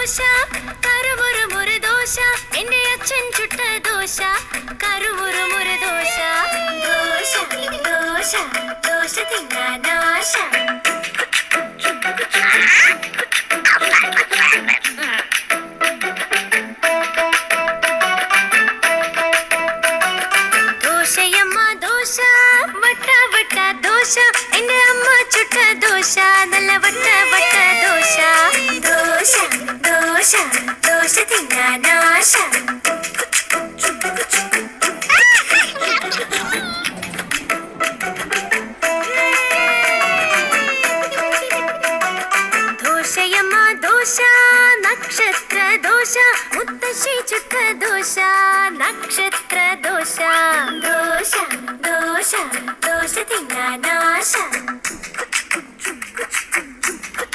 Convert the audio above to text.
ദോശ കറുമുറുമുറു ദോശ എന്റെ അച്ഛൻ ചുട്ട ദോശ കറുമുറുമുറു ദോശ ദോശ ദോശ ദോശ തിന്നാനാശ ദോശയമ്മ ദോശ വട്ട വട്ട ദോശ എന്റെ അമ്മ ചുട്ട ദോശ നല്ല വട്ട വട്ട ദോശ ദോശ ദോശ ദോശ തിന്നാനാശ ദോശയമ്മ ദോശ നക്ഷത്ര ദോശ മുത്തശ്ശി ചുട്ട ദോശ നക്ഷത്ര ദോശ ദോശ ദോശ ദോശ തിന്നാനാശ